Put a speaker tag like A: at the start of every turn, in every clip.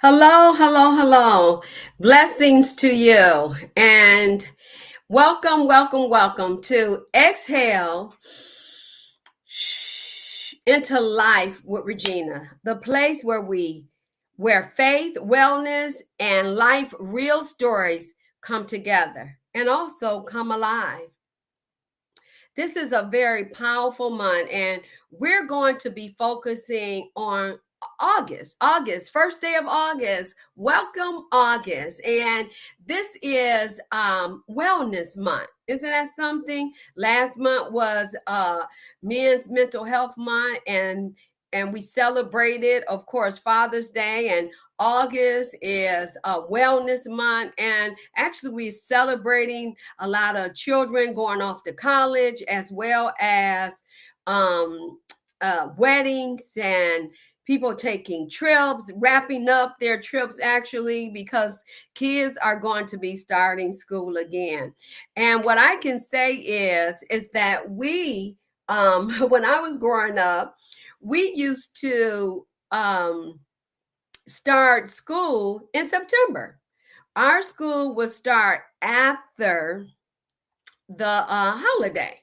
A: Hello, hello, hello. Blessings to you. And welcome, welcome, welcome to Exhale into Life with Regina, the place where faith, wellness, and life real stories come together and also come alive. This is a very powerful month, and we're going to be focusing on August, first day of August. Welcome, August. And this is Wellness Month. Isn't that something? Last month was Men's Mental Health Month, and we celebrated, of course, Father's Day, and August is a wellness month. And actually, we're celebrating a lot of children going off to college, as well as um, weddings and people taking trips, wrapping up their trips actually, because kids are going to be starting school again. And what I can say is that when I was growing up, we used to start school in September. Our school would start after the holiday.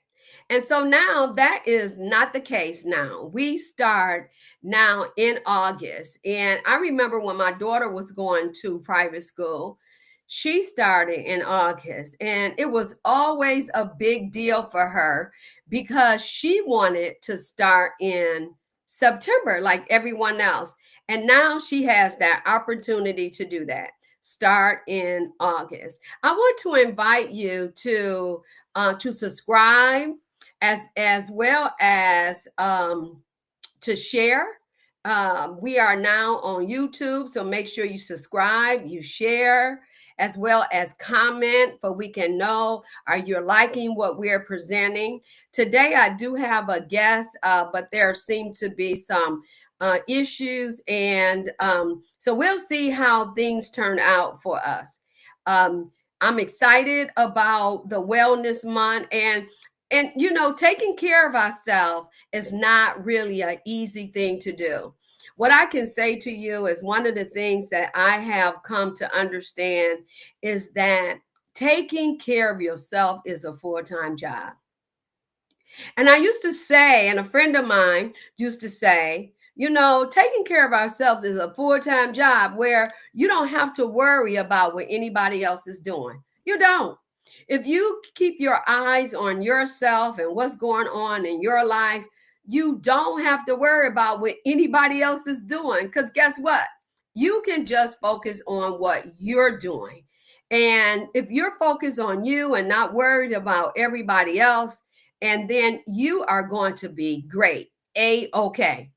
A: And so now that is not the case now. We start now in August. And I remember when my daughter was going to private school, she started in August. And it was always a big deal for her because she wanted to start in September like everyone else. And now she has that opportunity to do that. Start in August. I want to invite you to subscribe as well as to share. We are now on YouTube, so make sure you subscribe, you share, as well as comment, for we can know are you liking what we're presenting. Today, I do have a guest, but there seem to be some issues, and so we'll see how things turn out for us. I'm excited about the Wellness Month, and taking care of ourselves is not really an easy thing to do. What I can say to you is one of the things that I have come to understand is that taking care of yourself is a full-time job. And I used to say, and a friend of mine used to say, taking care of ourselves is a full-time job where you don't have to worry about what anybody else is doing. You don't. If you keep your eyes on yourself and what's going on in your life, you don't have to worry about what anybody else is doing. Because guess what? You can just focus on what you're doing. And if you're focused on you and not worried about everybody else, and then you are going to be great. A-okay.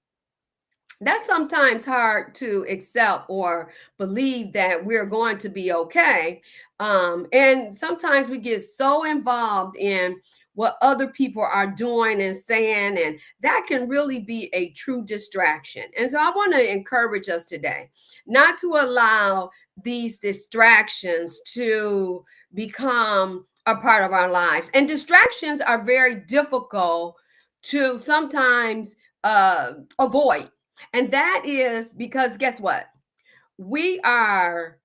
A: That's sometimes hard to accept or believe that we're going to be okay. And sometimes we get so involved in what other people are doing and saying, and that can really be a true distraction. And so I want to encourage us today not to allow these distractions to become a part of our lives. And distractions are very difficult to sometimes avoid. And that is because guess what? We are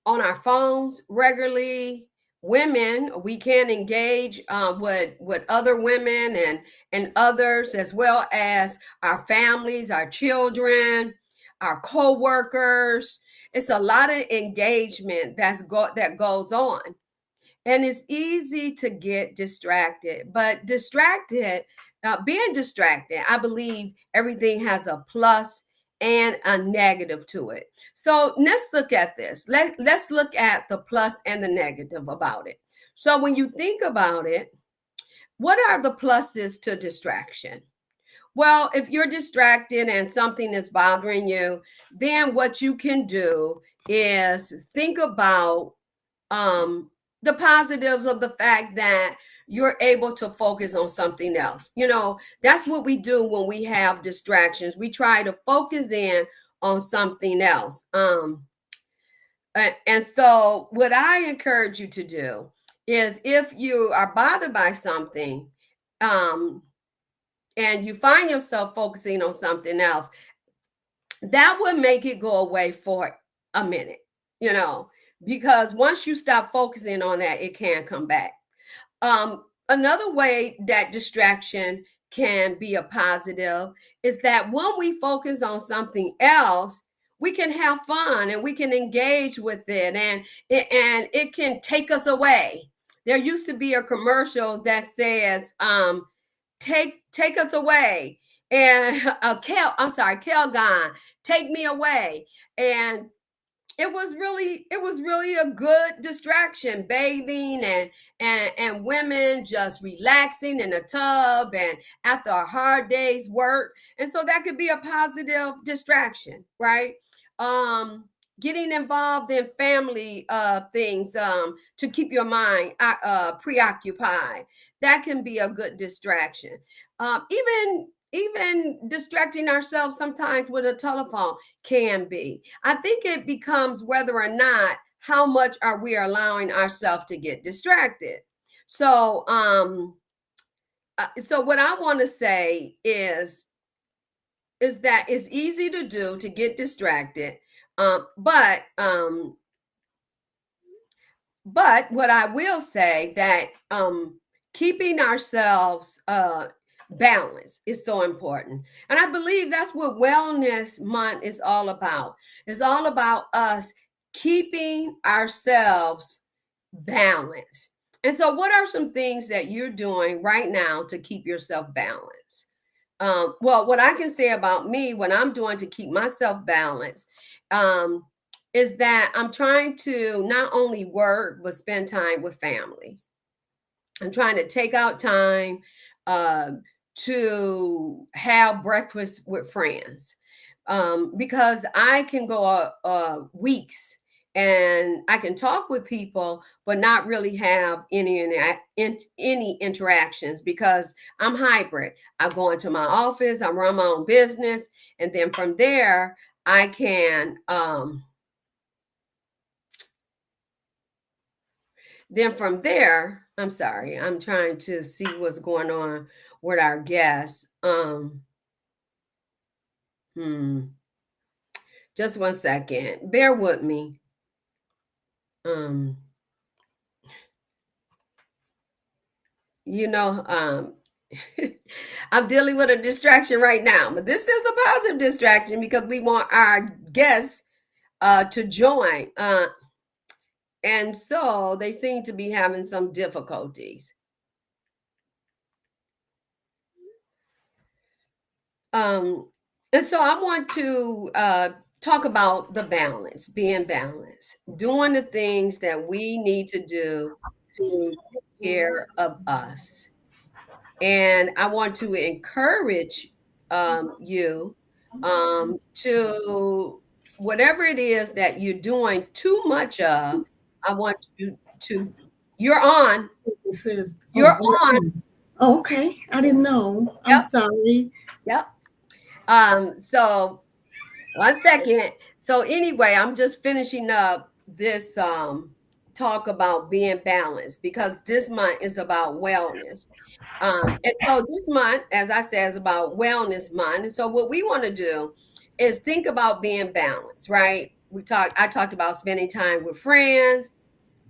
A: on our phones regularly. Women, we can engage with other women and others, as well as our families, our children, our co-workers. It's a lot of engagement that goes on. And it's easy to get distracted, but being distracted, I believe everything has a plus and a negative to it. So let's look at this. Let's look at the plus and the negative about it. So when you think about it, what are the pluses to distraction? Well, if you're distracted and something is bothering you, then what you can do is think about um, the positives of the fact that you're able to focus on something else. That's what we do when we have distractions. We try to focus in on something else. And so, what I encourage you to do is if you are bothered by something, um, and you find yourself focusing on something else, that would make it go away for a minute, you know, because once you stop focusing on that, it can come back. Another way that distraction can be a positive is that when we focus on something else, we can have fun and we can engage with it, and it can take us away. There used to be a commercial that says, take us away, and Calgon, take me away. And it was really a good distraction, bathing and women just relaxing in the tub and after a hard day's work. And so that could be a positive distraction, right? um Getting involved in family things to keep your mind preoccupied, that can be a good distraction. Even distracting ourselves sometimes with a telephone can be. I think it becomes whether or not how much are we allowing ourselves to get distracted. So so what I want to say is that it's easy to do to get distracted, but what I will say that keeping ourselves balanced is so important. And I believe that's what Wellness Month is all about. It's all about us keeping ourselves balanced. And so, what are some things that you're doing right now to keep yourself balanced? Well, what I can say about me, what I'm doing to keep myself balanced, um, is that I'm trying to not only work, but spend time with family. I'm trying to take out time uh, to have breakfast with friends, because I can go weeks and I can talk with people, but not really have any interactions because I'm hybrid. I go into my office, I run my own business, and then from there I can. Then from there, I'm sorry, I'm trying to see what's going on with our guests. Hmm. Just one second. Bear with me. Um, you know, I'm dealing with a distraction right now, but this is a positive distraction because we want our guests to join. And so they seem to be having some difficulties. Um, and so I want to talk about the balance, being balanced, doing the things that we need to do to take care of us. And I want to encourage you to whatever it is that you're doing too much of. I want you to. You're on.
B: It says,
A: You're
B: oh,
A: on.
B: oh, okay. I didn't know. I'm
A: Yep.
B: sorry.
A: Yep. So one second. So anyway, I'm just finishing up this talk about being balanced because this month is about wellness. And so this month, as I said, is about Wellness Month. And so what we want to do is think about being balanced, right? I talked about spending time with friends,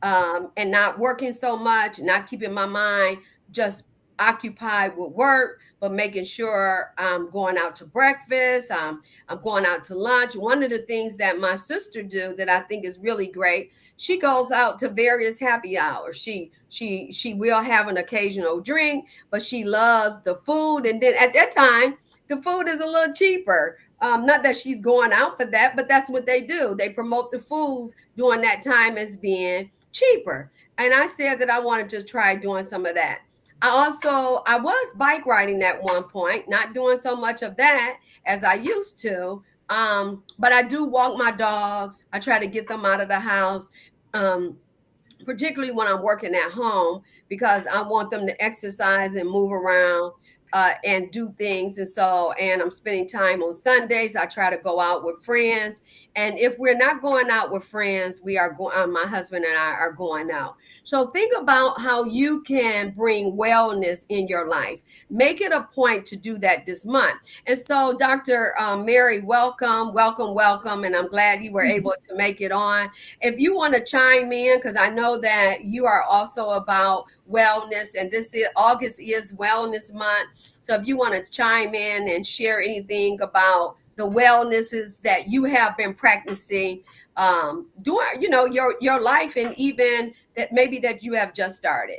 A: and not working so much, not keeping my mind just occupied with work, but making sure I'm going out to breakfast, I'm going out to lunch. One of the things that my sister do that I think is really great, she goes out to various happy hours. She will have an occasional drink, but she loves the food. And then at that time, the food is a little cheaper. Not that she's going out for that, but that's what they do. They promote the foods during that time as being cheaper. And I said that I wanted to try doing some of that. I was bike riding at one point, not doing so much of that as I used to. But I do walk my dogs. I try to get them out of the house. Um, Particularly when I'm working at home, because I want them to exercise and move around and do things. And I'm spending time on Sundays. I try to go out with friends. And if we're not going out with friends, we are going, my husband and I are going out. So think about how you can bring wellness in your life. Make it a point to do that this month. And so, Dr. Mary, welcome, welcome, welcome. And I'm glad you were able to make it on. If you want to chime in, because I know that you are also about wellness, and this is August is Wellness Month. So if you want to chime in and share anything about the wellnesses that you have been practicing during, your life, and even that maybe that you have just started.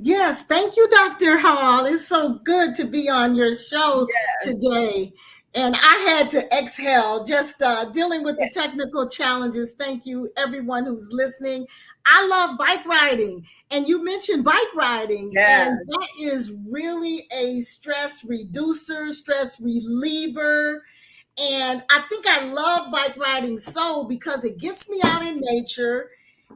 B: Yes, thank you, Dr. Hall. It's so good to be on your show today. And I had to exhale just dealing with the
A: Yes.
B: technical challenges. Thank you, everyone who's listening. I love bike riding, and you mentioned bike riding, and
A: Yes.
B: that is really a stress reducer, stress reliever. And I think I love bike riding so because it gets me out in nature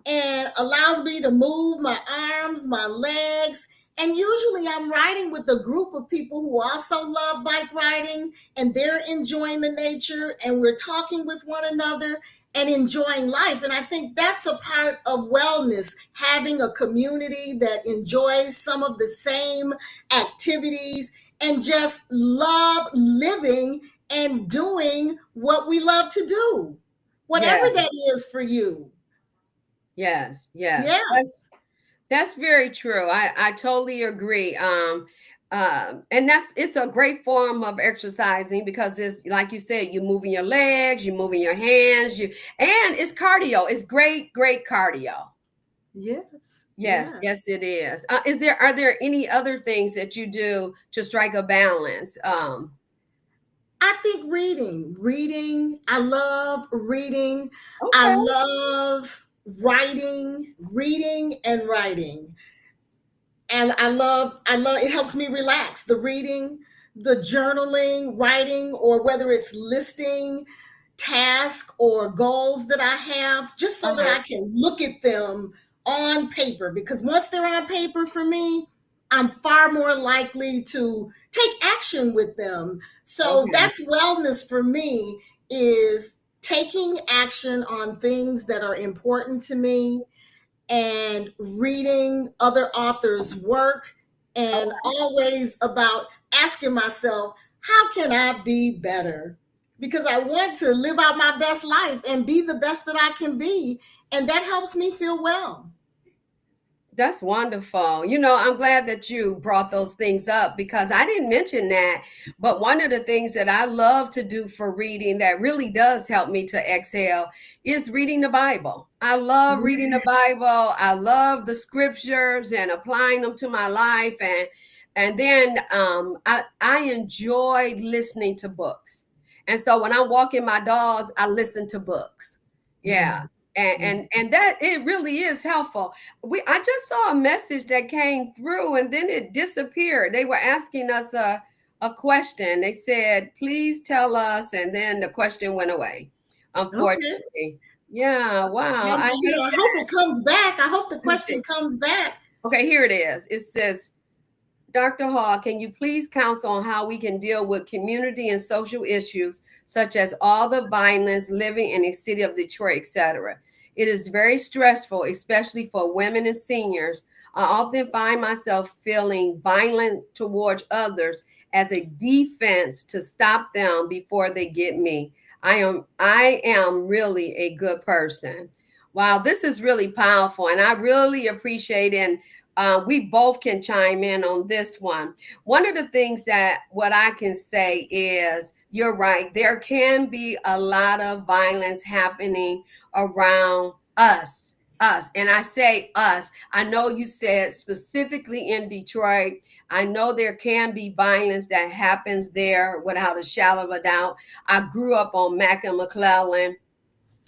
B: and allows me to move my arms, my legs. And usually I'm riding with a group of people who also love bike riding and they're enjoying the nature and we're talking with one another and enjoying life. And I think that's a part of wellness, having a community that enjoys some of the same activities and just love living and doing what we love to do, whatever
A: Yes.
B: that is for you.
A: Yes. Yes.
B: Yeah.
A: That's very true. I totally agree. And it's a great form of exercising because it's like you said, you're moving your legs, you're moving your hands, and it's cardio. It's great cardio.
B: Yes.
A: Yes,
B: Yeah.
A: yes, it is. Are there any other things that you do to strike a balance?
B: I think reading, I love reading. I
A: Okay.
B: love writing, reading and writing. And I love it helps me relax. The reading, the journaling, writing, or whether it's listing tasks or goals that I have, just so that
A: Uh-huh.
B: I can look at them on paper. Because once they're on paper for me, I'm far more likely to take action with them. So
A: Okay.
B: that's wellness for me, is taking action on things that are important to me and reading other authors' work, and always about asking myself, how can I be better? Because I want to live out my best life and be the best that I can be. And that helps me feel well.
A: That's wonderful. I'm glad that you brought those things up because I didn't mention that. But one of the things that I love to do for reading that really does help me to exhale is reading the Bible. I love reading the Bible. I love the scriptures and applying them to my life. And then I enjoy listening to books. And so when I'm walking my dogs, I listen to books. Yeah.
B: Yes.
A: And that it really is helpful. I just saw a message that came through and then it disappeared. They were asking us a question. They said, please tell us, and then the question went away,
B: Okay.
A: unfortunately. Yeah, wow.
B: I'm
A: I
B: sure.
A: hate
B: I hope it comes back. I hope the
A: Let me see.
B: question comes back.
A: Okay, here it is. It says, Dr. Hall, can you please counsel on how we can deal with community and social issues such as all the violence living in the city of Detroit, etc.? It is very stressful, especially for women and seniors. I often find myself feeling violent towards others as a defense to stop them before they get me. I am really a good person. Wow, this is really powerful, and I really appreciate it. We both can chime in on this one. One of the things that what I can say is you're right. There can be a lot of violence happening around us. And I say us. I know you said specifically in Detroit. I know there can be violence that happens there without a shadow of a doubt. I grew up on Mack and McClellan,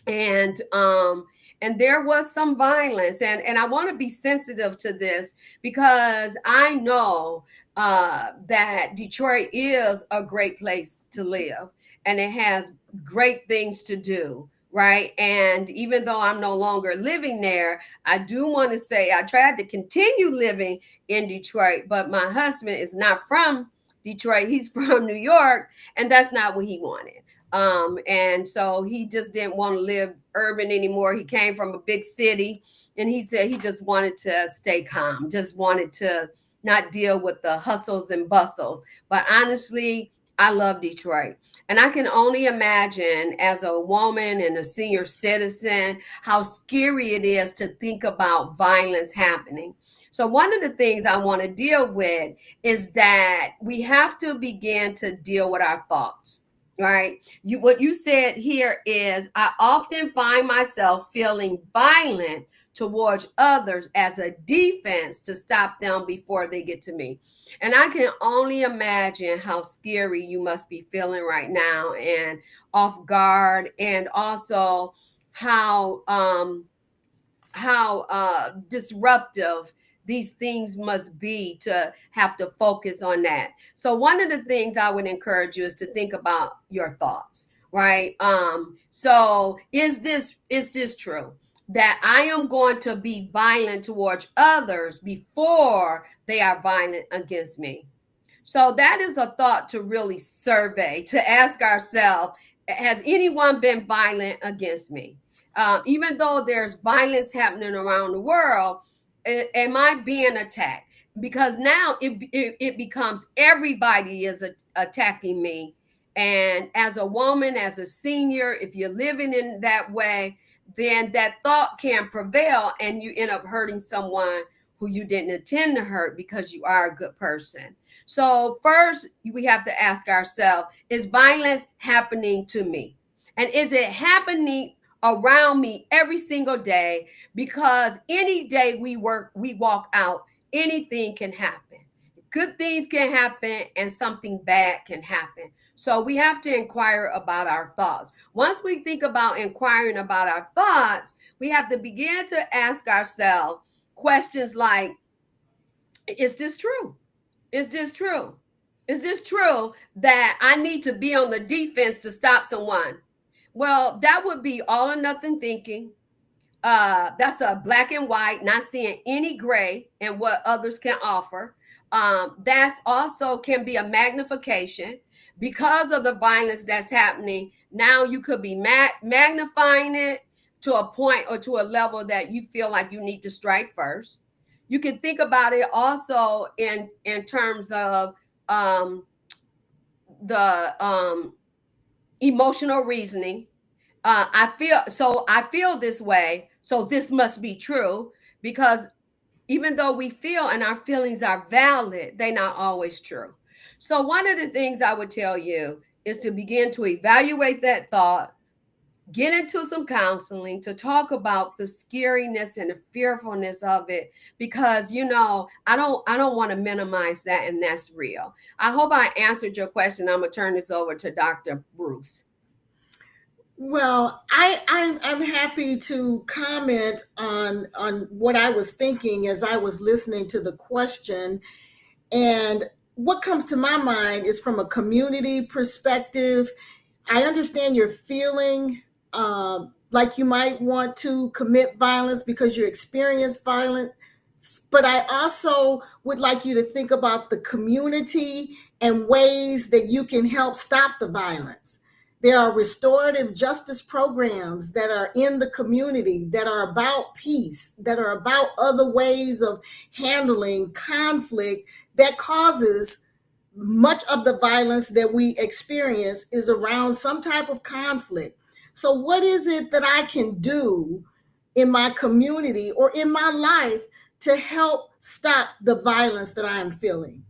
A: and and there was some violence, and I want to be sensitive to this because I know that Detroit is a great place to live and it has great things to do, right? And even though I'm no longer living there, I do want to say I tried to continue living in Detroit, but my husband is not from Detroit. He's from New York, and that's not what he wanted. And so he just didn't want to live urban anymore. He came from a big city, and he said he just wanted to stay calm, just wanted to not deal with the hustles and bustles. But honestly, I love Detroit. And I can only imagine, as a woman and a senior citizen, how scary it is to think about violence happening. So, one of the things I want to deal with is that we have to begin to deal with our thoughts, right? What you said here is, I often find myself feeling violent towards others as a defense to stop them before they get to me. And I can only imagine how scary you must be feeling right now and off guard, and also how disruptive these things must be to have to focus on that. So one of the things I would encourage you is to think about your thoughts, right? So is this true, that I am going to be violent towards others before they are violent against me? So that is a thought to really survey, to ask ourselves, has anyone been violent against me? Even though there's violence happening around the world, am I being attacked? Because now it becomes everybody is attacking me. And as a woman, as a senior, if you're living in that way, then that thought can prevail and you end up hurting someone who you didn't intend to hurt because you are a good person. So, first, we have to ask ourselves, is violence happening to me? And is it happening around me every single day? Because any day we walk out, anything can happen. Good things can happen and something bad can happen. So we have to inquire about our thoughts. Once we think about inquiring about our thoughts, we have to begin to ask ourselves questions like, is this true? Is this true? Is this true that I need to be on the defense to stop someone? Well, that would be all or nothing thinking. That's a black and white, not seeing any gray in what others can offer. That's also can be a magnification because of the violence that's happening. Now you could be magnifying it to a point or to a level that you feel like you need to strike first. You can think about it also in terms of um, the emotional reasoning. I feel this way, so this must be true, because even though we feel and our feelings are valid, they're not always true. So one of the things I would tell you is to begin to evaluate that thought, get into some counseling to talk about the scariness and the fearfulness of it, because I don't want to minimize that, and that's real. I hope I answered your question. I'm gonna turn this over to Dr. Bruce.
B: Well, I'm happy to comment on what I was thinking as I was listening to the question. And what comes to my mind is, from a community perspective, I understand your feeling, like you might want to commit violence because you experience violence. But I also would like you to think about the community and ways that you can help stop the violence. There are restorative justice programs that are in the community that are about peace, that are about other ways of handling conflict that causes much of the violence that we experience is around some type of conflict. So, what is it that I can do in my community or in my life to help stop the violence that I am feeling?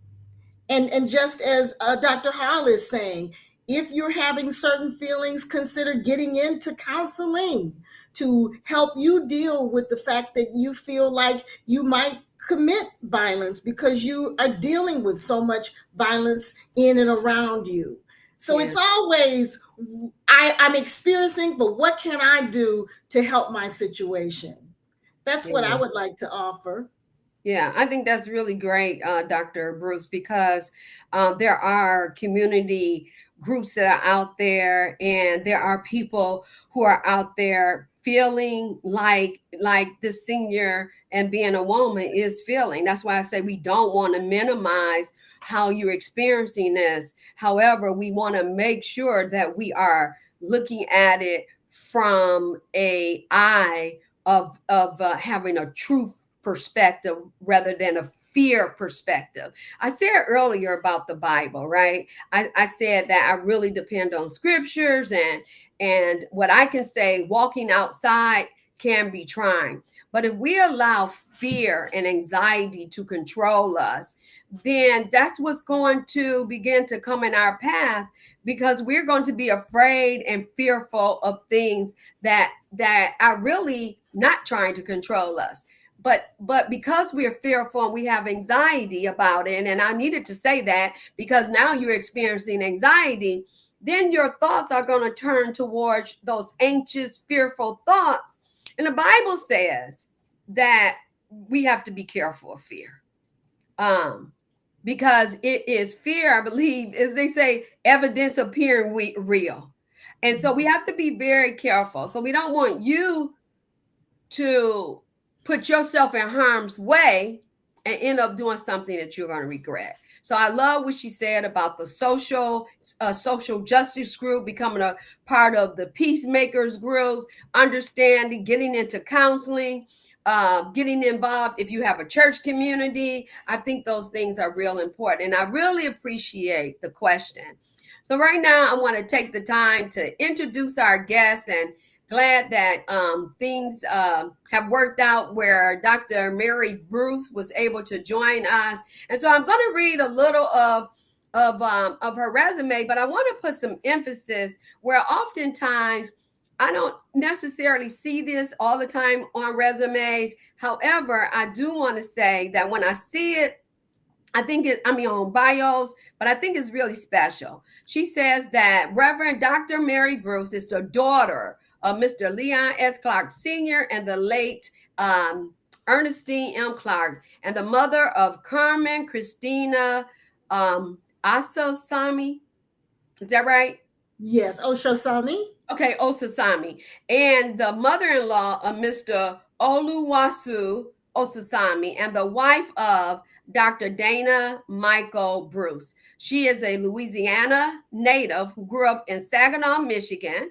B: And just as Dr. Hall is saying, if you're having certain feelings, consider getting into counseling to help you deal with the fact that you feel like you might commit violence because you are dealing with so much violence in and around you. So it's
A: Yes.
B: always, I'm experiencing, but what can I do to help my situation? That's what I
A: Yeah.
B: would like to offer.
A: Yeah, I think that's really great, Dr. Bruce, because there are community groups that are out there, and there are people who are out there feeling like the senior and being a woman is feeling. That's why I say we don't want to minimize how you're experiencing this. However, we want to make sure that we are looking at it from a eye of having a truth perspective rather than a fear perspective. I said earlier about the Bible, right? I said that I really depend on scriptures, and what I can say, walking outside can be trying. But if we allow fear and anxiety to control us, then that's what's going to begin to come in our path, because we're going to be afraid and fearful of things that are really not trying to control us. But because we're fearful and we have anxiety about it, and I needed to say that because now you're experiencing anxiety, then your thoughts are going to turn towards those anxious, fearful thoughts. And the Bible says that we have to be careful of fear. Um, because it is fear, I believe, as they say, evidence appearing real. And so we have to be very careful. So we don't want you to put yourself in harm's way and end up doing something that you're going to regret. So I love what she said about the social justice group, becoming a part of the peacemakers groups, understanding, getting into counseling, getting involved if you have a church community. I think those things are real important. And I really appreciate the question. So right now, I want to take the time to introduce our guests, and glad that things have worked out where Dr. Mary Bruce was able to join us. And so I'm going to read a little of her resume, but I want to put some emphasis where oftentimes I don't necessarily see this all the time on resumes. However, I do want to say that when I see it, on bios, but I think it's really special. She says that Reverend Dr. Mary Bruce is the daughter of Mr. Leon S. Clark Sr. and the late Ernestine M. Clark, and the mother of Carmen Christina Asosami. Is that right?
B: Yes, Oshosami.
A: Okay, Osasami. And the mother-in-law of Mr. Oluwasu Osasami, and the wife of Dr. Dana Michael Bruce. She is a Louisiana native who grew up in Saginaw, Michigan.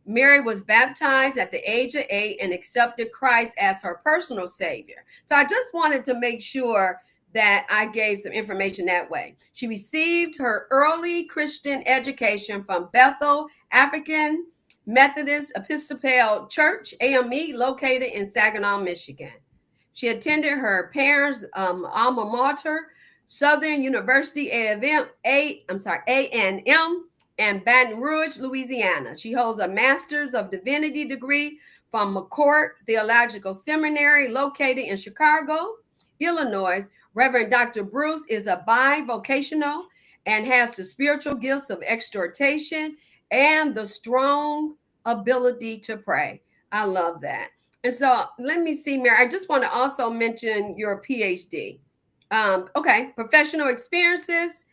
A: Mary was baptized at the age of 8 and accepted Christ as her personal savior. So I just wanted to make sure that I gave some information that way. She received her early Christian education from Bethel African Methodist Episcopal Church, AME, located in Saginaw, Michigan. She attended her parents' alma mater, Southern University A&M, and Baton Rouge, Louisiana. She holds a Master's of Divinity degree from McCourt Theological Seminary, located in Chicago, Illinois. Reverend Dr. Bruce is a bivocational and has the spiritual gifts of exhortation and the strong ability to pray. I love that. And so let me see, Mary, I just want to also mention your PhD. Professional experiences.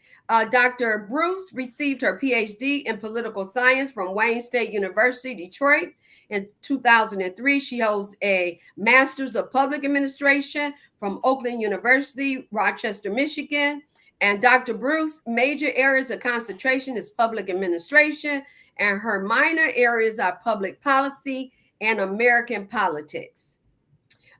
A: Dr. Bruce received her PhD in political science from Wayne State University, Detroit. In 2003, she holds a Master's of Public Administration from Oakland University, Rochester, Michigan. And Dr. Bruce's major areas of concentration is public administration, and her minor areas are public policy and American politics.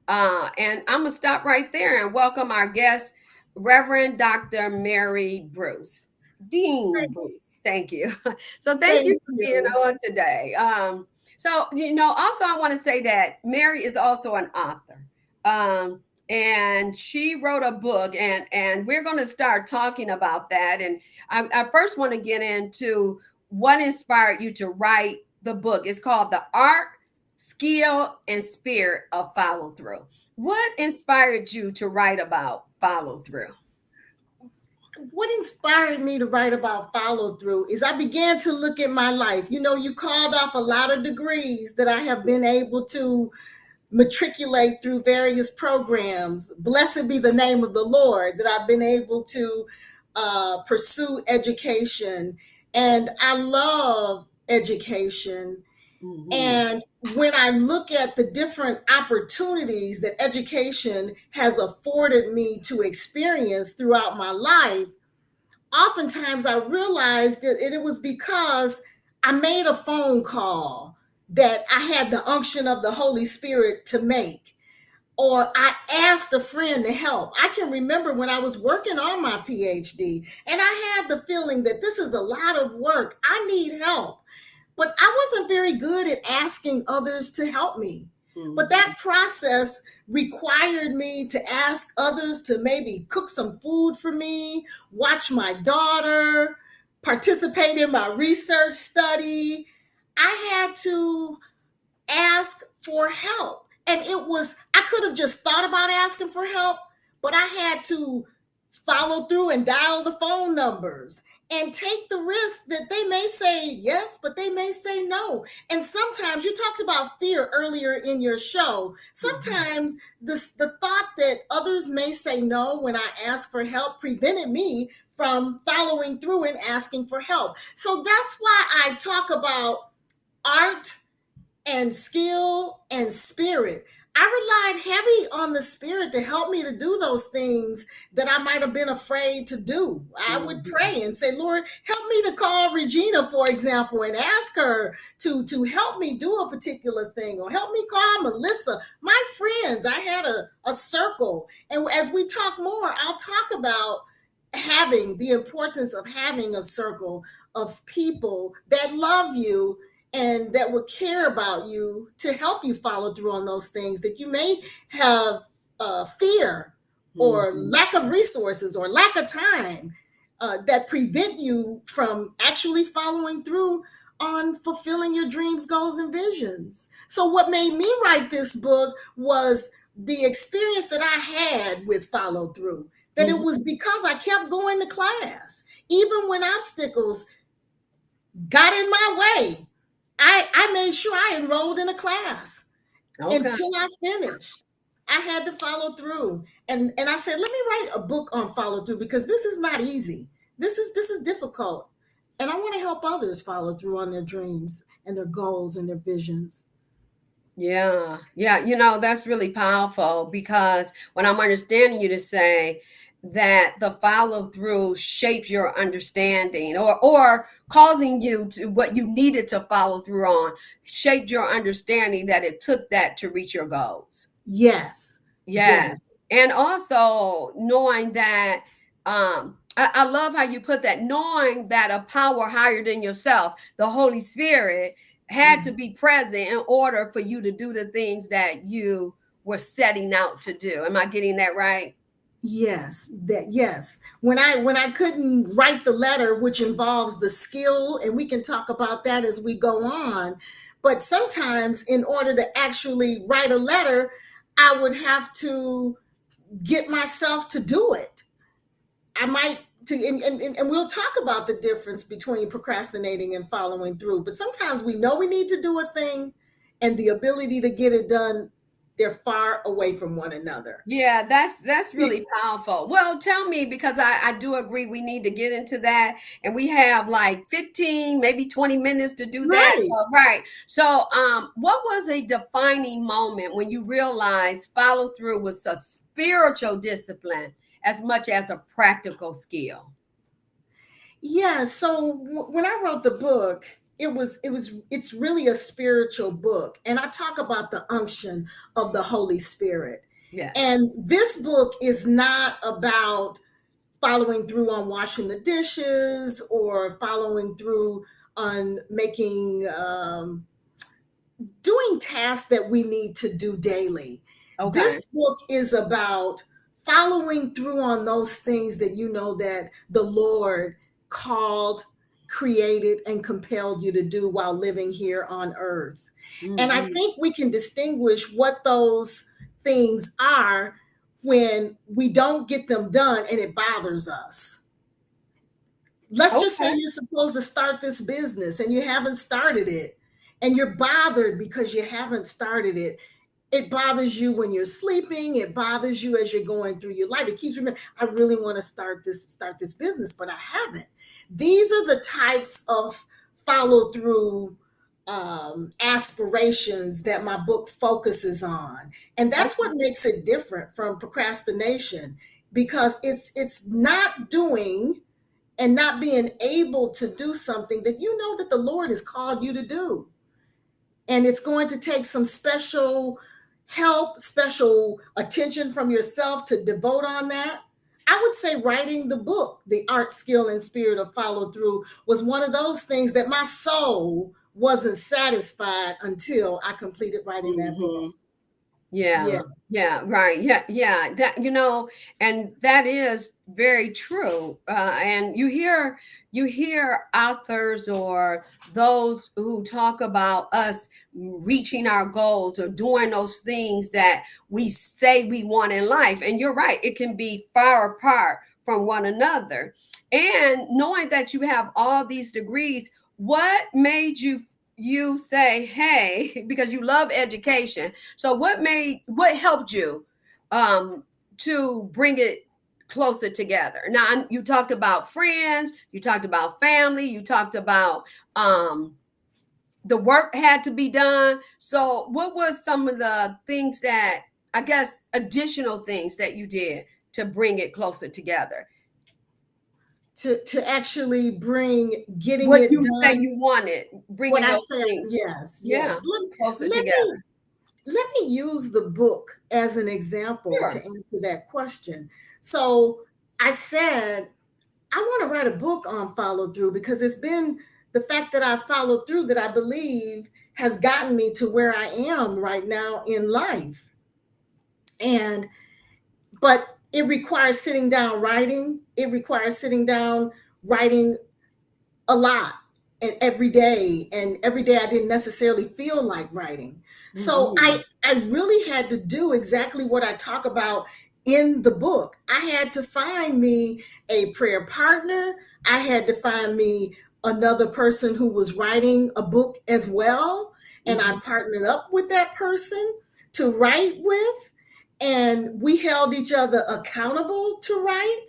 A: And I'm going to stop right there and welcome our guest, Reverend Dr. Mary Bruce. Dean Bruce, thank you. So thank you for being on today. Also I want to say that Mary is also an author. And she wrote a book, and we're going to start talking about that. And I first want to get into what inspired you to write the book. It's called The Art, Skill, and Spirit of Follow Through. What inspired you to write about follow through?
B: What inspired me to write about follow through is I began to look at my life. You know, you called off a lot of degrees that I have been able to matriculate through various programs. Blessed be the name of the Lord that I've been able to pursue education. And I love education. Mm-hmm. And when I look at the different opportunities that education has afforded me to experience throughout my life, oftentimes I realized that it was because I made a phone call that I had the unction of the Holy Spirit to make, or I asked a friend to help. I can remember when I was working on my PhD and I had the feeling that this is a lot of work. I need help. But I wasn't very good at asking others to help me. But that process required me to ask others to maybe cook some food for me, watch my daughter, participate in my research study. I had to ask for help. And it was, I could have just thought about asking for help, but I had to follow through and dial the phone numbers and take the risk that they may say yes, but they may say no. And sometimes you talked about fear earlier in your show. Sometimes the thought that others may say no when I ask for help prevented me from following through and asking for help. So that's why I talk about art and skill and spirit. I relied heavy on the spirit to help me to do those things that I might have been afraid to do. I would pray and say, Lord, help me to call Regina, for example, and ask her to help me do a particular thing, or help me call Melissa. My friends, I had a circle. And as we talk more, I'll talk about having the importance of having a circle of people that love you and that will care about you to help you follow through on those things that you may have fear or lack of resources or lack of time that prevent you from actually following through on fulfilling your dreams, goals, and visions. So what made me write this book was the experience that I had with follow through, that it was because I kept going to class. Even when obstacles got in my way, I made sure I enrolled in a class until I finished. I had to follow through. And I said, let me write a book on follow through, because this is not easy. This is difficult. And I want to help others follow through on their dreams and their goals and their visions.
A: Yeah. Yeah. That's really powerful, because when I'm understanding you to say that the follow through shaped your understanding, or causing you to what you needed to follow through on, shaped your understanding that it took that to reach your goals.
B: Yes.
A: Yes. And also knowing that, I love how you put that, knowing that a power higher than yourself, the Holy Spirit, had to be present in order for you to do the things that you were setting out to do. Am I getting that right?
B: Yes. When I couldn't write the letter, which involves the skill, and we can talk about that as we go on, but sometimes in order to actually write a letter, I would have to get myself to do it. I might and we'll talk about the difference between procrastinating and following through. But sometimes we know we need to do a thing, and the ability to get it done, they're far away from one another.
A: Yeah, that's really powerful. Well, tell me, because I do agree we need to get into that, and we have like 15, maybe 20 minutes to do that.
B: Right.
A: So, right. So, what was a defining moment when you realized follow through was a spiritual discipline as much as a practical skill?
B: Yeah. So when I wrote the book, it's really a spiritual book, and I talk about the unction of the Holy Spirit.
A: Yes.
B: And this book is not about following through on washing the dishes or following through on making doing tasks that we need to do daily.
A: Okay.
B: This book is about following through on those things that you know that the Lord called, created, and compelled you to do while living here on earth. And I think we can distinguish what those things are when we don't get them done and it bothers us. Let's just say
A: Okay.
B: you're supposed to start this business and you haven't started it, and you're bothered because you haven't started it. It bothers you when you're sleeping. It bothers you as you're going through your life. It keeps remembering, I really want to start this business, but I haven't. These are the types of follow through aspirations that my book focuses on, and that's what makes it different from procrastination, because it's not doing and not being able to do something that you know that the Lord has called you to do. and it's going to take some special help, special attention from yourself to devote on that. I would say writing the book, The Art, Skill, and Spirit of Follow Through, was one of those things that my soul wasn't satisfied until I completed writing that book.
A: Hmm.
B: Yeah.
A: Yeah, yeah, right. Yeah, yeah. That, and that is very true. And you hear authors or those who talk about us reaching our goals or doing those things that we say we want in life. And you're right, it can be far apart from one another. And knowing that you have all these degrees, what made you say, hey, because you love education, so what helped you um to bring it closer together? Now you talked about friends, you talked about family, you talked about the work had to be done. So what was some of the things that, I guess, additional things that you did to bring it closer together?
B: To actually bring getting
A: What
B: it
A: you say
B: done.
A: you wanted,
B: What
A: bringing
B: I
A: those
B: said,
A: things,
B: yes,
A: yeah,
B: yes.
A: closer
B: Let
A: together.
B: me let me use the book as an example to
A: Sure.
B: answer that question. So I said I want to write a book on follow through because it's been the fact that I followed through that I believe has gotten me to where I am right now in life. And but it requires sitting down writing. It requires sitting down writing a lot and every day I didn't necessarily feel like writing. So
A: Hmm.
B: I really had to do exactly what I talk about in the book. I had to find me a prayer partner. I had to find me another person who was writing a book as well, and I
A: Hmm.
B: partnered up with that person to write with, and we held each other accountable to write.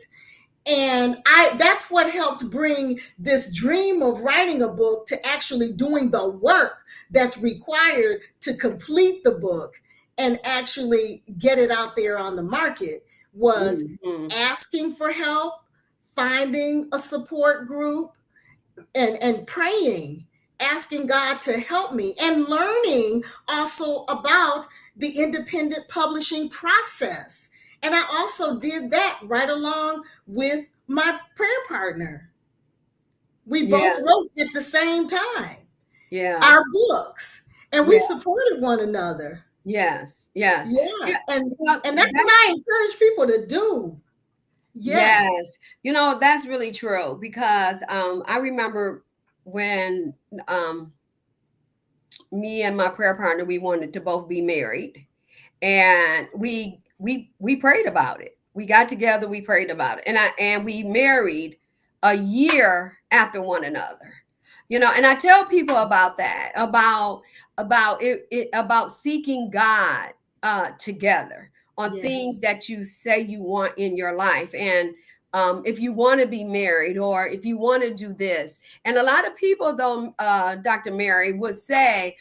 B: And I that's what helped bring this dream of writing a book to actually doing the work that's required to complete the book and actually get it out there on the market, was
A: Hmm.
B: asking for help, finding a support group, and praying, asking God to help me, and learning also about the independent publishing process. And I also did that right along with my prayer partner. We
A: Yeah,
B: both wrote at the same time
A: yeah,
B: our books, and we
A: yeah,
B: supported one another.
A: yes, yes, yeah.
B: Yes, and that's what
A: That,
B: I encourage people to do. Yes.
A: yes, that's really true because I remember when me and my prayer partner, we wanted to both be married, and we prayed about it. We got together, we prayed about it, and we married a year after one another. And I tell people about that, about seeking God together on
B: Yeah.
A: things that you say you want in your life. And if you want to be married, or if you want to do this. And a lot of people, though, Dr. Mary, would say,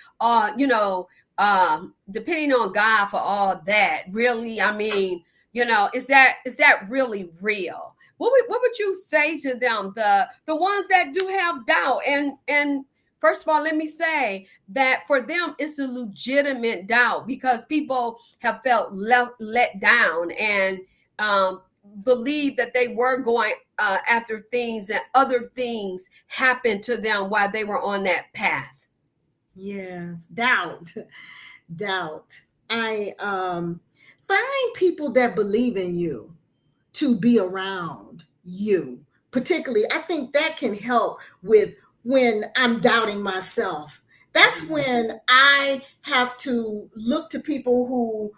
A: depending on God for all that, really, I mean, is that really real? What would you say to them, the ones that do have doubt? And first of all, let me say that for them it's a legitimate doubt, because people have felt let down, and um, believe that they were going after things, and other things happened to them while they were on that path.
B: Yes. Doubt. Doubt. I find people that believe in you to be around you. Particularly, I think that can help with when I'm doubting myself. That's when I have to look to people who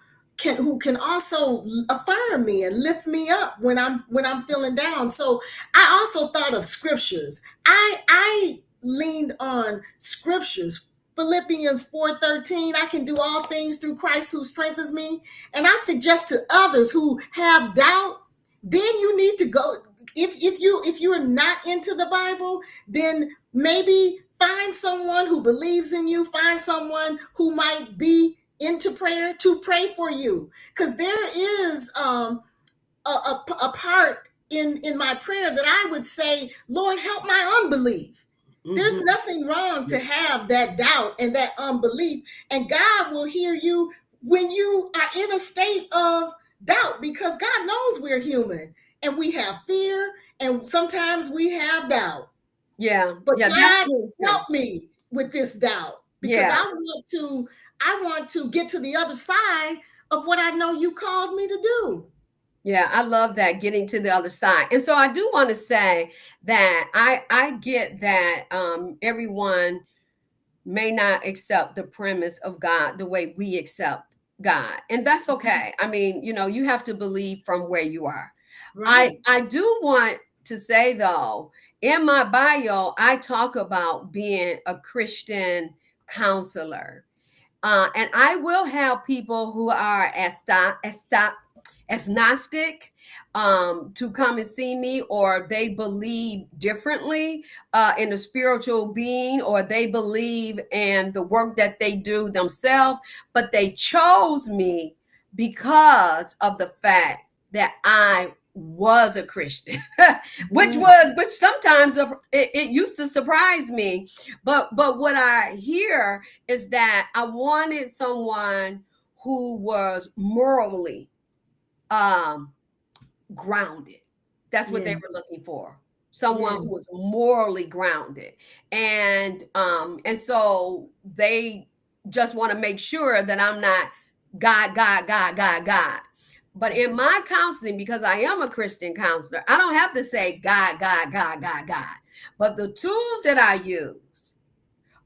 B: can also affirm me and lift me up when I'm feeling down. So I also thought of scriptures. I leaned on scriptures. Philippians 4:13, I can do all things through Christ who strengthens me. And I suggest to others who have doubt, then you need to go, if you're not into the Bible, then maybe find someone who believes in you, find someone who might be into prayer to pray for you, because there is a part in my prayer that I would say, Lord, help my unbelief. There's
A: Hmm.
B: nothing wrong to have that doubt and that unbelief. And God will hear you when you are in a state of doubt, because God knows we're human and we have fear and sometimes we have doubt.
A: Yeah,
B: But
A: yeah, that's
B: God,
A: really true.
B: help me with this doubt, because
A: Yeah,
B: I want to get to the other side of what I know you called me to do.
A: yeah, I love that, getting to the other side. And so I do want to say that I get that everyone may not accept the premise of God the way we accept God. And that's okay. I mean, you have to believe from where you are. I
B: Right.
A: I do want to say though, in my bio, I talk about being a Christian counselor. And I will have people who are agnostic to come and see me, or they believe differently in a spiritual being, or they believe in the work that they do themselves, but they chose me because of the fact that I was a Christian,
B: Yeah.
A: which sometimes it used to surprise me. But what I hear is that I wanted someone who was morally um grounded. That's what they
B: Yeah.
A: were looking for. Someone who was
B: Yes.
A: morally grounded. And so they just want to make sure that I'm not God, God, God, God, God. But in my counseling, because I am a Christian counselor, I don't have to say God, God, God, God, God. But the tools that I use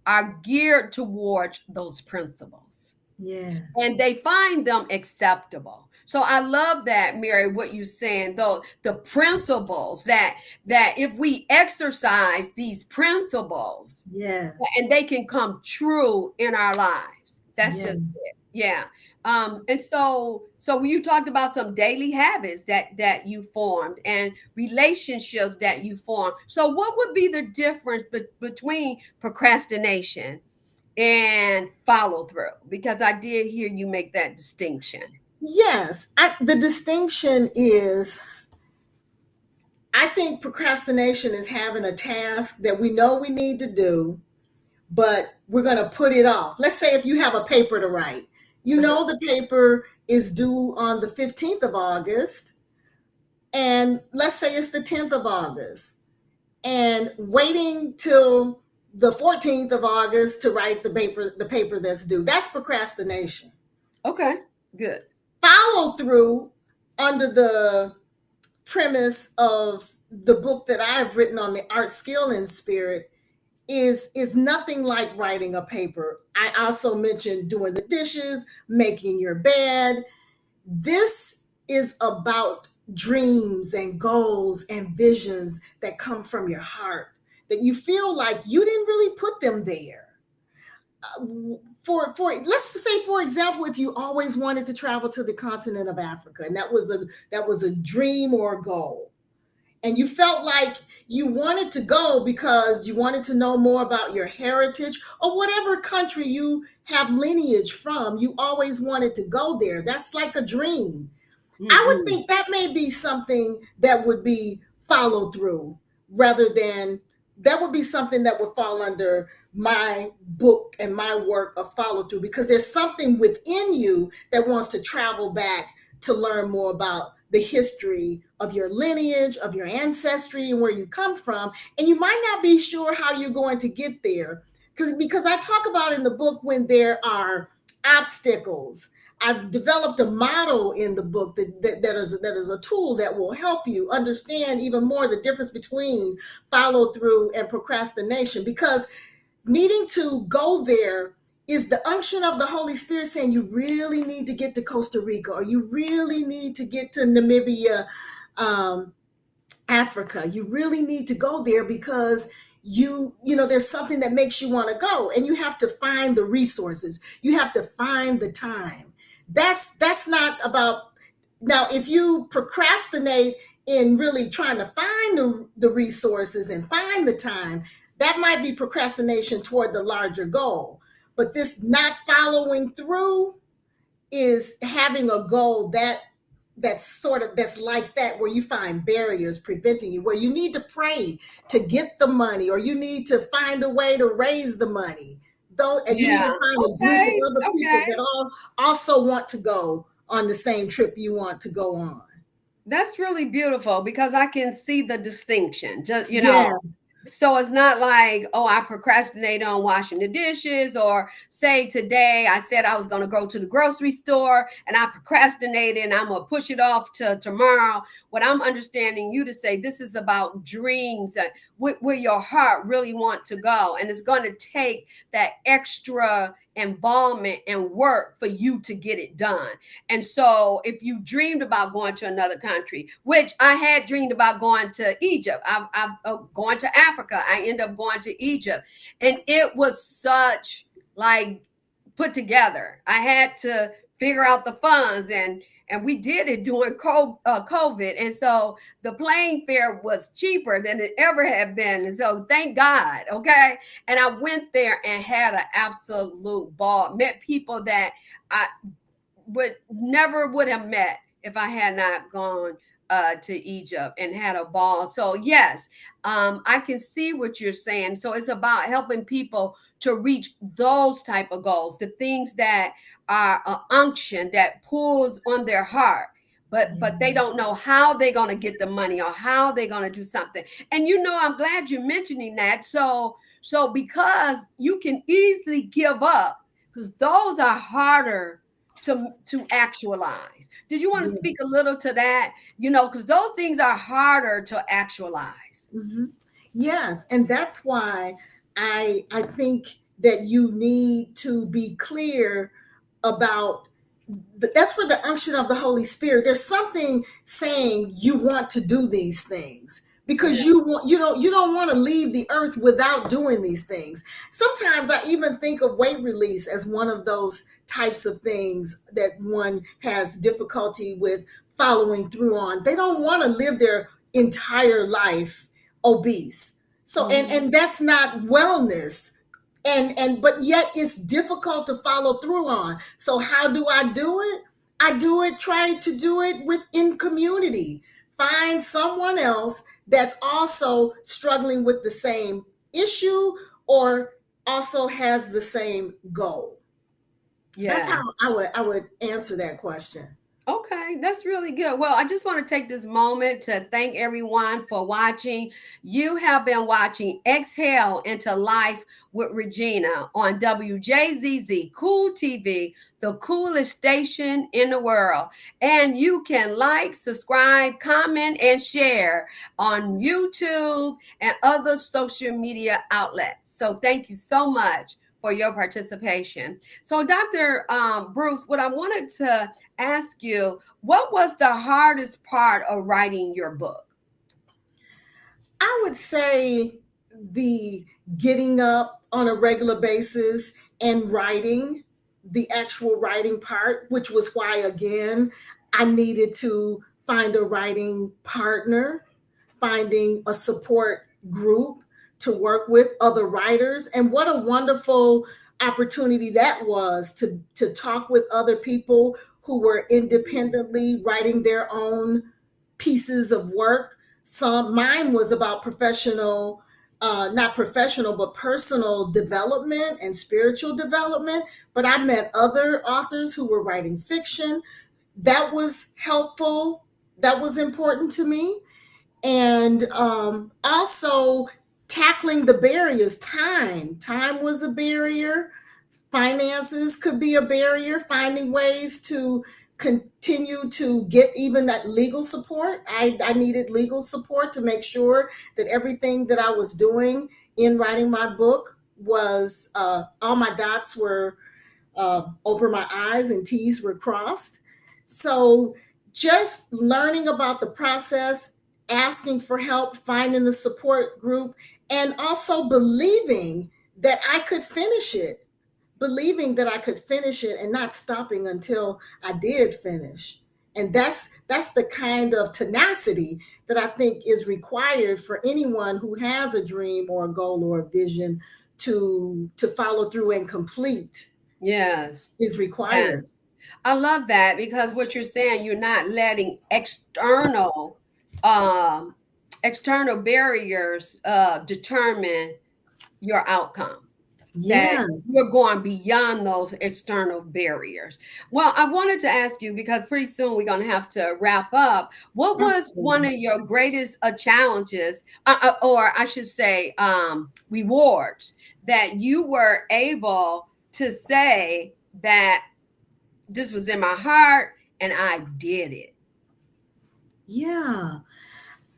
A: are geared towards those principles,
B: Yes.
A: and they find them acceptable. So I love that, Mary, what you're saying, though, the principles that if we exercise these principles,
B: Yes.
A: and they can come true in our lives. That's
B: Yes.
A: just it. Yeah. And so you talked about some daily habits that you formed, and relationships that you formed. So what would be the difference between procrastination and follow through? Because I did hear you make that distinction.
B: Yes. The distinction is, I think procrastination is having a task that we know we need to do, but we're going to put it off. Let's say if you have a paper to write, you
A: Uh-huh.
B: know the paper is due on the 15th of August, and let's say it's the 10th of August, and waiting till the 14th of August to write the paper that's due. That's procrastination.
A: Okay, good.
B: Follow through, under the premise of the book that I've written on the art, skill, and spirit, is nothing like writing a paper. I also mentioned doing the dishes, making your bed. This is about dreams and goals and visions that come from your heart, that you feel like you didn't really put them there. For let's say, for example, if you always wanted to travel to the continent of Africa, and that was a dream or a goal, and you felt like you wanted to go because you wanted to know more about your heritage, or whatever country you have lineage from, you always wanted to go there. That's like a dream. I would
A: Hmm.
B: think that may be something that would be followed through, rather than, that would be something that would fall under my book and my work of follow through, because there's something within you that wants to travel back to learn more about the history of your lineage, of your ancestry, and where you come from. And you might not be sure how you're going to get there. Because I talk about in the book, when there are obstacles, I've developed a model in the book that is a tool that will help you understand even more the difference between follow through and procrastination. Because needing to go there is the unction of the Holy Spirit saying you really need to get to Costa Rica, or you really need to get to Namibia, um, Africa. You really need to go there because there's something that makes you want to go, and you have to find the resources. You have to find the time. That's not about, now if you procrastinate in really trying to find the resources and find the time, that might be procrastination toward the larger goal. But this not following through is having a goal that that's like that, where you find barriers preventing you, where you need to pray to get the money, or you need to find a way to raise the money, though, and you need to
A: Yeah.
B: find a group of
A: Okay.
B: other people
A: Okay.
B: that all also want to go on the same trip you want to go on.
A: That's really beautiful because I can see the distinction. Just,
B: Yes.
A: so it's not like, oh, I procrastinated on washing the dishes, or say today I said I was going to go to the grocery store and I procrastinated and I'm going to push it off to tomorrow. What I'm understanding you to say, this is about dreams and where your heart really want to go. And it's going to take that extra involvement and work for you to get it done. And so, if you dreamed about going to another country, which I had dreamed about going to Egypt, I'm going to Africa. I end up going to Egypt, and it was such like put together. I had to figure out the funds, and we did it during COVID, and so the plane fare was cheaper than it ever had been, and so thank God, okay. And I went there and had an absolute ball. Met people that I would have met if I had not gone to Egypt and had a ball. So yes, I can see what you're saying. So it's about helping people to reach those type of goals, the things that are unction that pulls on their heart. But they don't know how they're going to get the money or how they're going to do something. And I'm glad you're mentioning that. So because you can easily give up, because those are harder to actualize. Did you want to
B: Yeah.
A: speak a little to that? Because those things are harder to actualize.
B: Hmm. Yes, and that's why I think that you need to be clear about that's where the unction of the Holy Spirit. There's something saying you want to do these things because
A: Yeah.
B: you don't want to leave the earth without doing these things. Sometimes I even think of weight release as one of those types of things that one has difficulty with following through on. They don't want to live their entire life obese. So
A: Mhm.
B: and that's not wellness, and but yet it's difficult to follow through on. So how do I do it? I do it try to do it within community. Find someone else that's also struggling with the same issue, or also has the same goal. That's how
A: Yes.
B: I would answer that question.
A: Okay, that's really good. Well, I just want to take this moment to thank everyone for watching. You have been watching Exhale into Life with Regina on WJZZ Cool TV, the coolest station in the world. And you can like, subscribe, comment, and share on YouTube and other social media outlets. So thank you so much for your participation. So, Dr. Bruce, what I wanted to ask you, what was the hardest part of writing your book?
B: I would say the getting up on a regular basis and writing, the actual writing part, which was why, again, I needed to find a writing partner, finding a support group to work with other writers. And what a wonderful opportunity that was to talk with other people who were independently writing their own pieces of work. Some mine was about professional, not professional, but personal development and spiritual development. But I met other authors who were writing fiction. That was helpful. That was important to me. And also tackling the barriers. Time was a barrier. Finances could be a barrier. Finding ways to continue to get even that legal support. I needed legal support to make sure that everything that I was doing in writing my book was all my dots were over my I's and T's were crossed. So just learning about the process, asking for help, finding the support group, and also believing that I could finish it and not stopping until I did finish. And that's the kind of tenacity that I think is required for anyone who has a dream or a goal or a vision to follow through and complete
A: Yes.
B: is required.
A: Yes. I love that because what you're saying, you're not letting um, external barriers determine your outcome. That
B: Yes,
A: you're going beyond those external barriers. Well, I wanted to ask you because pretty soon we're going to have to wrap up. What was one
B: absolutely.
A: of your greatest challenges, or I should say, rewards that you were able to say that this was in my heart and I did it?
B: Yeah.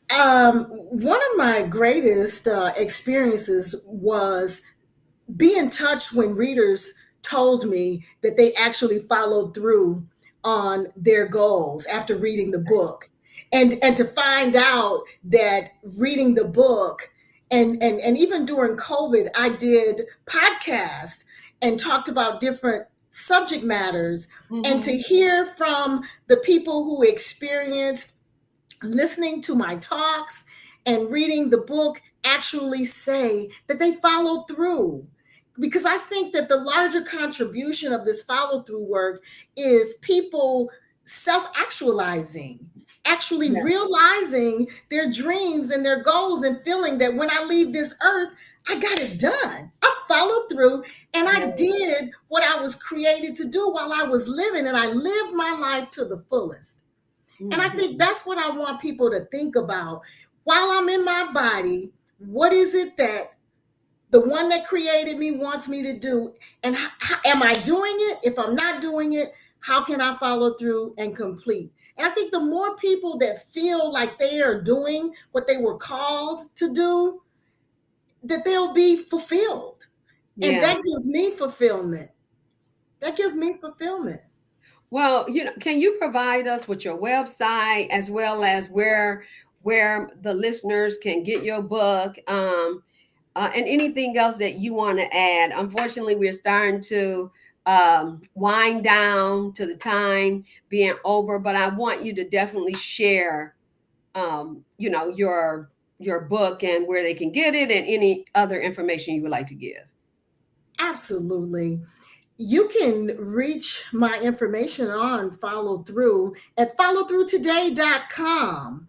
B: One of my greatest experiences was be in touch when readers told me that they actually followed through on their goals after reading the book, and to find out that reading the book, and even during COVID I did podcast and talked about different subject matters, and to
A: Mm-hmm.
B: hear from the people who experienced listening to my talks and reading the book actually say that they followed through. Because I think that the larger contribution of this follow through work is people self actualizing, actually
A: Yeah.
B: realizing their dreams and their goals, and feeling that when I leave this earth, I got it done. I followed through and I
A: Yeah.
B: did what I was created to do while I was living, and I lived my life to the fullest. And I think
A: Mm-hmm.
B: that's what I want people to think about. While I'm in my body, what is it that the one that created me wants me to do? And am I doing it? If I'm not doing it, how can I follow through and complete? And I think the more people that feel like they are doing what they were called to do, that they'll be fulfilled. And
A: Yeah.
B: that gives me fulfillment. That gives me fulfillment.
A: Well, can you provide us with your website as well as where the listeners can get your book, and anything else that you want to add? Unfortunately, we're starting to wind down to the time being over, but I want you to definitely share, your book and where they can get it and any other information you would like to give.
B: Absolutely. You can reach my information on follow through at followthroughtoday.com.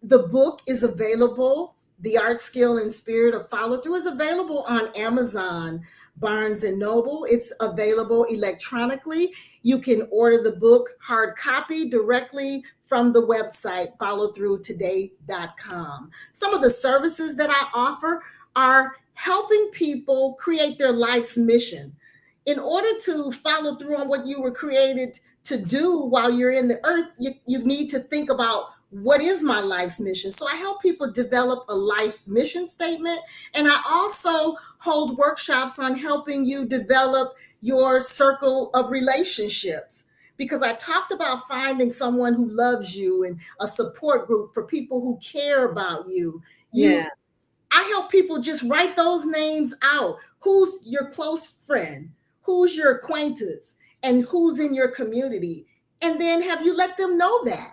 B: The book is available. The Art, Skill, and Spirit of Follow Through is available on Amazon, Barnes and Noble. It's available electronically. You can order the book hard copy directly from the website followthroughtoday.com. Some of the services that I offer are helping people create their life's mission. In order to follow through on what you were created to do while you're in the earth, you need to think about, what is my life's mission? So I help people develop a life's mission statement. And I also hold workshops on helping you develop your circle of relationships. Because I talked about finding someone who loves you and a support group for people who care about you.
A: Yeah.
B: I help people just write those names out. Who's your close friend? Who's your acquaintance? And who's in your community? And then have you let them know that?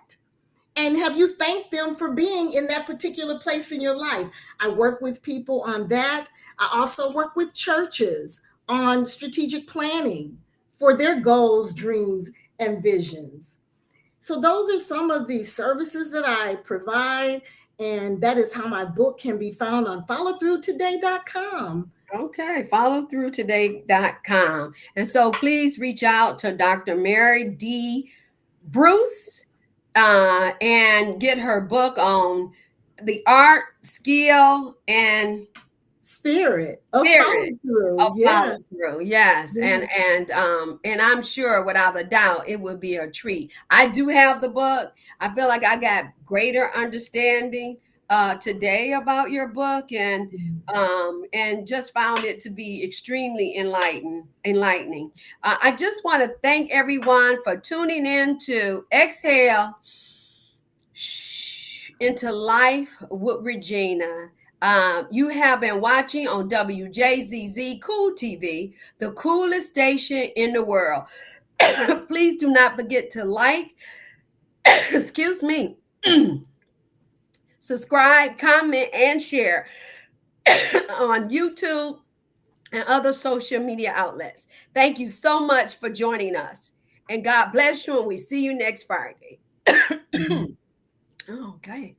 B: And have you thanked them for being in that particular place in your life? I work with people on that. I also work with churches on strategic planning for their goals, dreams, and visions. So, those are some of the services that I provide. And that is how my book can be found on followthroughtoday.com.
A: Okay, followthroughtoday.com. And so please reach out to Dr. Mary D. Bruce and get her book on the art, skill, and
B: Spirit of follow
A: spirit
B: through.
A: of follow
B: Yes.
A: through. Yes.
B: Yes.
A: And I'm sure without a doubt it will be a treat. I do have the book. I feel like I got greater understanding today about your book, and just found it to be extremely enlightening. I just want to thank everyone for tuning in to Exhale into Life with Regina. You have been watching on WJZZ Cool TV, the coolest station in the world. Please do not forget to like, excuse me, subscribe, comment, and share on YouTube and other social media outlets. Thank you so much for joining us. And God bless you, and we see you next Friday.
B: Mhm.
A: Okay.